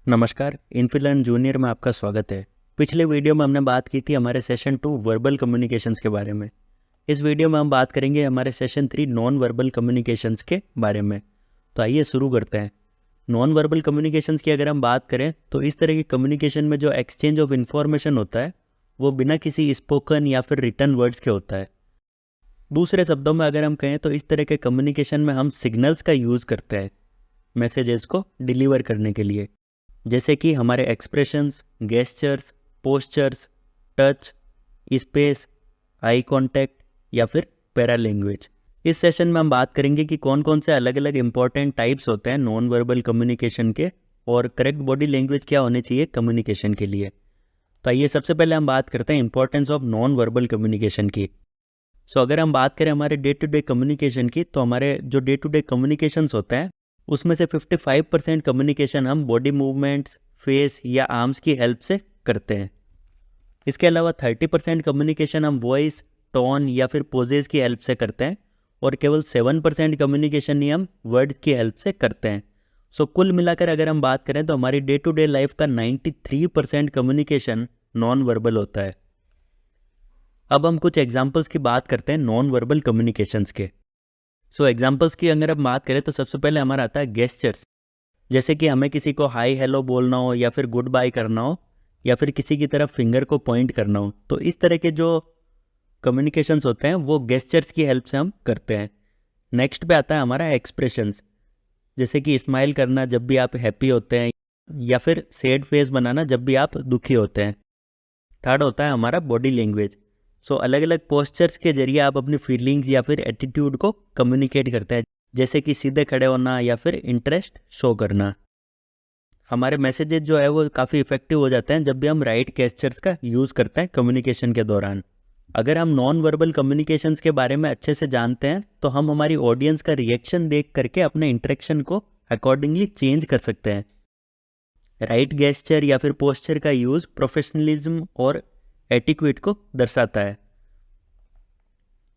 नमस्कार, इन्फीलर्न जूनियर में आपका स्वागत है। पिछले वीडियो में हमने बात की थी हमारे सेशन 2 वर्बल कम्युनिकेशंस के बारे में। इस वीडियो में हम बात करेंगे हमारे सेशन 3 नॉन वर्बल कम्युनिकेशंस के बारे में। तो आइए शुरू करते हैं। नॉन वर्बल कम्युनिकेशंस की अगर हम बात करें तो इस तरह की कम्युनिकेशन में जो एक्सचेंज ऑफ इन्फॉर्मेशन होता है वो बिना किसी स्पोकन या फिर रिटन वर्ड्स के होता है। दूसरे शब्दों में अगर हम कहें तो इस तरह के कम्युनिकेशन में हम सिग्नल्स का यूज़ करते हैं मैसेजेस को डिलीवर करने के लिए, जैसे कि हमारे expressions, gestures, postures, touch, space, eye contact या फिर पैरा लैंग्वेज। इस सेशन में हम बात करेंगे कि कौन कौन से अलग अलग इंपॉर्टेंट टाइप्स होते हैं नॉन वर्बल कम्युनिकेशन के और करेक्ट बॉडी लैंग्वेज क्या होनी चाहिए कम्युनिकेशन के लिए। तो आइए सबसे पहले हम बात करते हैं importance of non verbal communication की। अगर हम बात करें हमारे डे टू डे कम्युनिकेशन की, तो हमारे जो डे टू डे कम्युनिकेशंस होते हैं उसमें से 55% कम्युनिकेशन हम बॉडी मूवमेंट्स, फेस या आर्म्स की हेल्प से करते हैं। इसके अलावा 30% कम्युनिकेशन हम वॉइस, टोन या फिर पोजेज की हेल्प से करते हैं और केवल 7% कम्युनिकेशन ही हम वर्ड्स की हेल्प से करते हैं। कुल मिलाकर अगर हम बात करें तो हमारी डे टू डे लाइफ का 93% कम्युनिकेशन नॉन वर्बल होता है। अब हम कुछ एग्जाम्पल्स की बात करते हैं नॉन वर्बल कम्युनिकेशंस के। एग्जाम्पल्स की अगर हम बात करें तो सबसे पहले हमारा आता है गेस्चर्स, जैसे कि हमें किसी को हाई हेलो बोलना हो या फिर गुड बाय करना हो या फिर किसी की तरफ फिंगर को पॉइंट करना हो, तो इस तरह के जो कम्युनिकेशंस होते हैं वो गेस्चर्स की हेल्प से हम करते हैं। नेक्स्ट पे आता है हमारा एक्सप्रेशंस, जैसे कि स्माइल करना जब भी आप हैप्पी होते हैं या फिर सैड फेस बनाना जब भी आप दुखी होते हैं। थर्ड होता है हमारा बॉडी लैंग्वेज। अलग अलग पोस्चर्स के जरिए आप अपनी फीलिंग्स या फिर एटीट्यूड को कम्युनिकेट करते हैं, जैसे कि सीधे खड़े होना या फिर इंटरेस्ट शो करना। हमारे मैसेजेस जो है वो काफ़ी इफेक्टिव हो जाते हैं जब भी हम राइट गेस्चर्स का यूज़ करते हैं कम्युनिकेशन के दौरान। अगर हम नॉन वर्बल कम्युनिकेशंस के बारे में अच्छे से जानते हैं तो हम हमारी ऑडियंस का रिएक्शन देख करके अपने इंटरेक्शन को अकॉर्डिंगली चेंज कर सकते हैं। राइट गेस्चर या फिर पोस्चर का यूज़ प्रोफेशनलिज्म और एटिक्यूट को दर्शाता है।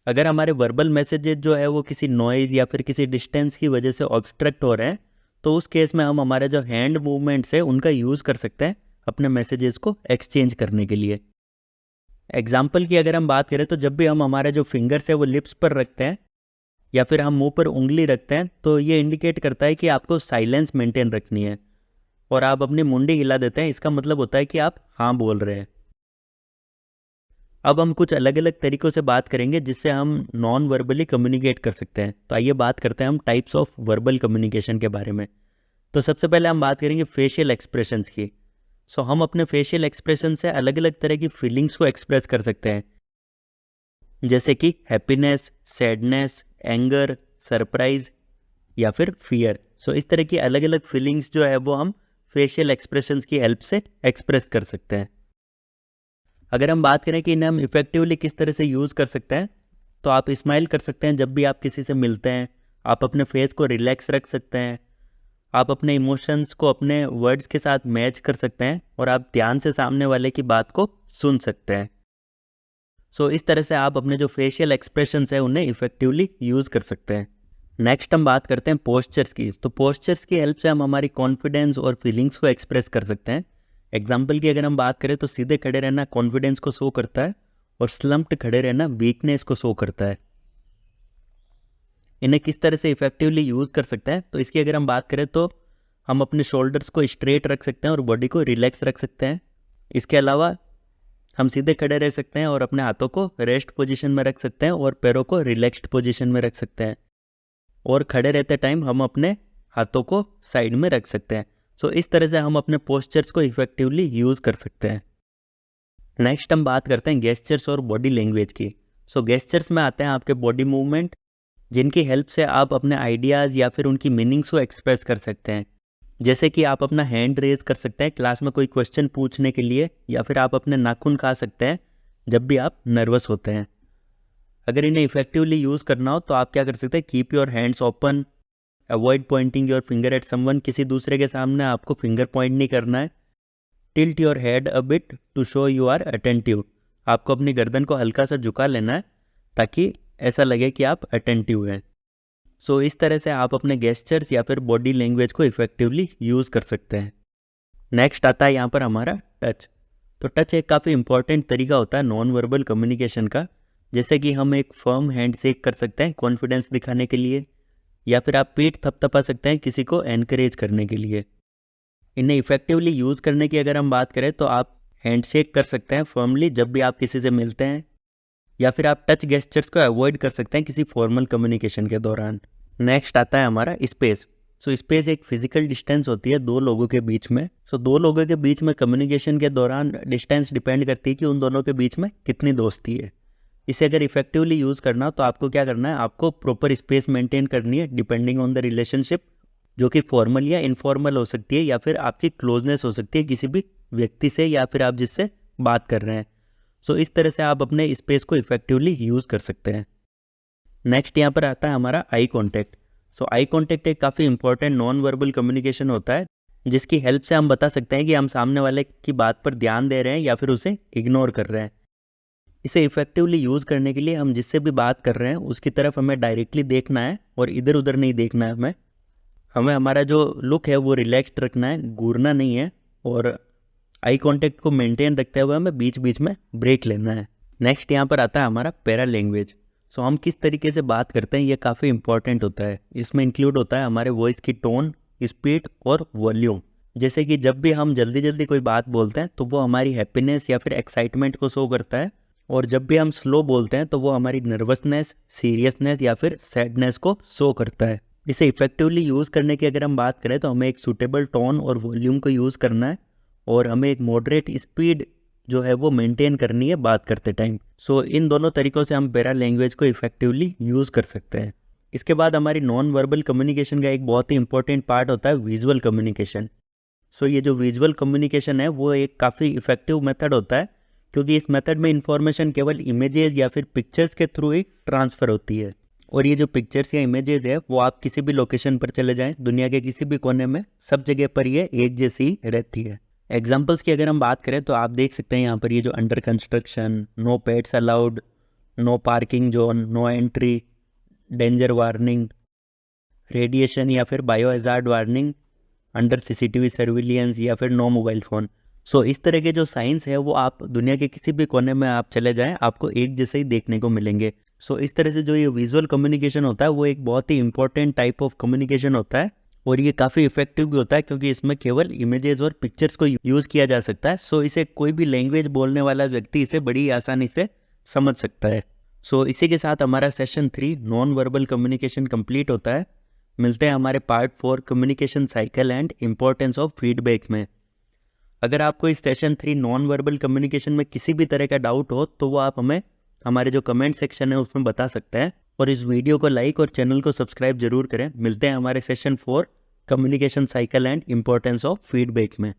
अगर हमारे वर्बल मैसेजेस जो है वो किसी नॉइज़ या फिर किसी डिस्टेंस की वजह से ऑब्स्ट्रक्ट हो रहे हैं तो उस केस में हम हमारे जो हैंड मूवमेंट्स है उनका यूज़ कर सकते हैं अपने मैसेजेस को एक्सचेंज करने के लिए। एग्जाम्पल की अगर हम बात करें तो जब भी हम हमारे जो फिंगर्स है वो लिप्स पर रखते हैं या फिर हम मुंह पर उंगली रखते हैं तो ये इंडिकेट करता है कि आपको साइलेंस मेंटेन रखनी है, और आप अपनी मुंडी हिला देते हैं, इसका मतलब होता है कि आप हाँ बोल रहे हैं। अब हम कुछ अलग अलग तरीक़ों से बात करेंगे जिससे हम नॉन वर्बली कम्युनिकेट कर सकते हैं। तो आइए बात करते हैं हम टाइप्स ऑफ वर्बल कम्युनिकेशन के बारे में। तो सबसे पहले हम बात करेंगे फेशियल एक्सप्रेशंस की। हम अपने फेशियल एक्सप्रेशन से अलग अलग तरह की फीलिंग्स को एक्सप्रेस कर सकते हैं, जैसे कि हैप्पीनेस, सैडनेस, एंगर, सरप्राइज या फिर फियर। इस तरह की अलग अलग फीलिंग्स जो है वो हम फेशियल एक्सप्रेशंस की हेल्प से एक्सप्रेस कर सकते हैं। अगर हम बात करें कि इन्हें हम इफेक्टिवली किस तरह से यूज़ कर सकते हैं, तो आप स्माइल कर सकते हैं जब भी आप किसी से मिलते हैं, आप अपने फेस को रिलैक्स रख सकते हैं, आप अपने इमोशंस को अपने वर्ड्स के साथ मैच कर सकते हैं और आप ध्यान से सामने वाले की बात को सुन सकते हैं। इस तरह से आप अपने जो फेशियल एक्सप्रेशंस हैं उन्हें इफेक्टिवली यूज़ कर सकते हैं। नेक्स्ट हम बात करते हैं पोस्चर्स की। तो पोस्चर्स की हेल्प से हम हमारी कॉन्फिडेंस और फीलिंग्स को एक्सप्रेस कर सकते हैं। एग्जाम्पल की अगर हम बात करें तो सीधे खड़े रहना कॉन्फिडेंस को शो करता है और स्लम्प्ड खड़े रहना वीकनेस को शो करता है। इन्हें किस तरह से इफेक्टिवली यूज़ कर सकते हैं, तो इसकी अगर हम बात करें तो हम अपने शोल्डर्स को स्ट्रेट रख सकते हैं और बॉडी को रिलैक्स रख सकते हैं। इसके अलावा हम सीधे खड़े रह सकते हैं और अपने हाथों को रेस्ट पोजीशन में रख सकते हैं और पैरों को रिलैक्स्ड पोजीशन में रख सकते हैं, और खड़े रहते टाइम हम अपने हाथों को साइड में रख सकते हैं। इस तरह से हम अपने पोस्चर्स को इफेक्टिवली यूज़ कर सकते हैं। नेक्स्ट हम बात करते हैं गेस्चर्स और बॉडी लैंग्वेज की। गेस्चर्स में आते हैं आपके बॉडी मूवमेंट, जिनकी हेल्प से आप अपने आइडियाज़ या फिर उनकी मीनिंग्स को एक्सप्रेस कर सकते हैं, जैसे कि आप अपना हैंड रेज कर सकते हैं क्लास में कोई क्वेश्चन पूछने के लिए, या फिर आप अपने नाखून खा सकते हैं जब भी आप नर्वस होते हैं। अगर इन्हें इफेक्टिवली यूज़ करना हो तो आप क्या कर सकते हैं, keep your hands open, avoid pointing your finger at someone. किसी दूसरे के सामने आपको फिंगर पॉइंट नहीं करना है। Tilt your head a bit to show you are attentive. आपको अपनी गर्दन को हल्का सा झुका लेना है ताकि ऐसा लगे कि आप अटेंटिव हैं। इस तरह से आप अपने गेस्चर्स या फिर बॉडी लैंग्वेज को इफेक्टिवली यूज़ कर सकते हैं। नेक्स्ट आता है यहाँ पर हमारा टच। तो टच एक काफ़ी इंपॉर्टेंट तरीका होता है नॉन वर्बल कम्युनिकेशन का। जैसे कि हम एक फर्म हैंड शेक कर सकते हैं कॉन्फिडेंस दिखाने के लिए, या फिर आप पीठ थपथपा सकते हैं किसी को एनकरेज करने के लिए। इन्हें इफेक्टिवली यूज़ करने की अगर हम बात करें तो आप हैंडशेक कर सकते हैं फर्मली जब भी आप किसी से मिलते हैं, या फिर आप टच गेस्चर्स को अवॉइड कर सकते हैं किसी फॉर्मल कम्युनिकेशन के दौरान। नेक्स्ट आता है हमारा स्पेस। सो स्पेस एक फिजिकल डिस्टेंस होती है दो लोगों के बीच में। सो दो लोगों के बीच में कम्युनिकेशन के दौरान डिस्टेंस डिपेंड करती है कि उन दोनों के बीच में कितनी दोस्ती है। इसे अगर इफेक्टिवली यूज़ करना हो तो आपको क्या करना है, आपको प्रॉपर स्पेस मेंटेन करनी है डिपेंडिंग ऑन द रिलेशनशिप, जो कि फॉर्मल या इनफॉर्मल हो सकती है, या फिर आपकी क्लोजनेस हो सकती है किसी भी व्यक्ति से या फिर आप जिससे बात कर रहे हैं। सो इस तरह से आप अपने स्पेस को इफेक्टिवली यूज़ कर सकते हैं। नेक्स्ट यहाँ पर आता है हमारा आई कॉन्टैक्ट। सो आई कॉन्टैक्ट एक काफ़ी इंपॉर्टेंट नॉन वर्बल कम्युनिकेशन होता है, जिसकी हेल्प से हम बता सकते हैं कि हम सामने वाले की बात पर ध्यान दे रहे हैं या फिर उसे इग्नोर कर रहे हैं। इसे इफेक्टिवली यूज़ करने के लिए हम जिससे भी बात कर रहे हैं उसकी तरफ हमें डायरेक्टली देखना है और इधर उधर नहीं देखना है। हमें हमारा जो लुक है वो रिलैक्स्ड रखना है, घूरना नहीं है, और आई कांटेक्ट को मेंटेन रखते हुए हमें बीच बीच में ब्रेक लेना है। नेक्स्ट यहाँ पर आता है हमारा पैरा लैंग्वेज। सो हम किस तरीके से बात करते हैं ये काफ़ी इंपॉर्टेंट होता है। इसमें इंक्लूड होता है हमारे वॉइस की टोन, स्पीड और वॉल्यूम। जैसे कि जब भी हम जल्दी जल्दी कोई बात बोलते हैं तो वो हमारी हैप्पीनेस या फिर एक्साइटमेंट को शो करता है, और जब भी हम स्लो बोलते हैं तो वो हमारी नर्वसनेस, सीरियसनेस या फिर सैडनेस को शो करता है। इसे इफेक्टिवली यूज़ करने की अगर हम बात करें तो हमें एक सूटेबल टोन और वॉल्यूम को यूज़ करना है, और हमें एक मॉडरेट स्पीड जो है वो मेंटेन करनी है बात करते टाइम। सो इन दोनों तरीक़ों से हम पैरा लैंग्वेज को इफेक्टिवली यूज़ कर सकते हैं। इसके बाद हमारी नॉन वर्बल कम्युनिकेशन का एक बहुत ही इंपॉर्टेंट पार्ट होता है विजुअल कम्युनिकेशन। सो ये जो विजुअल कम्युनिकेशन है वो एक काफ़ी इफेक्टिव मेथड होता है, क्योंकि इस मेथड में इंफॉर्मेशन केवल इमेजेस या फिर पिक्चर्स के थ्रू ही ट्रांसफ़र होती है। और ये जो पिक्चर्स या इमेजेस है वो आप किसी भी लोकेशन पर चले जाएं दुनिया के किसी भी कोने में, सब जगह पर ये एक जैसी रहती है। एग्जाम्पल्स की अगर हम बात करें तो आप देख सकते हैं यहाँ पर ये जो under construction, no pets allowed, no parking zone, no entry, danger warning, radiation या फिर biohazard warning, under CCTV surveillance या फिर नो मोबाइल फ़ोन। सो इस तरह के जो साइंस है वो आप दुनिया के किसी भी कोने में आप चले जाएं आपको एक जैसे ही देखने को मिलेंगे। सो इस तरह से जो ये विजुअल कम्युनिकेशन होता है वो एक बहुत ही इंपॉर्टेंट टाइप ऑफ कम्युनिकेशन होता है, और ये काफ़ी इफेक्टिव भी होता है क्योंकि इसमें केवल इमेजेस और पिक्चर्स को यूज़ किया जा सकता है। सो इसे कोई भी लैंग्वेज बोलने वाला व्यक्ति इसे बड़ी आसानी से समझ सकता है। सो इसी के साथ हमारा session 3 non verbal communication complete होता है। मिलते हैं हमारे part 4 communication cycle and importance of feedback में। अगर आपको इस सेशन 3 नॉन वर्बल कम्युनिकेशन में किसी भी तरह का डाउट हो तो वो आप हमें हमारे जो कमेंट सेक्शन है उसमें बता सकते हैं, और इस वीडियो को लाइक और चैनल को सब्सक्राइब जरूर करें। मिलते हैं हमारे session 4 communication cycle and importance of feedback में।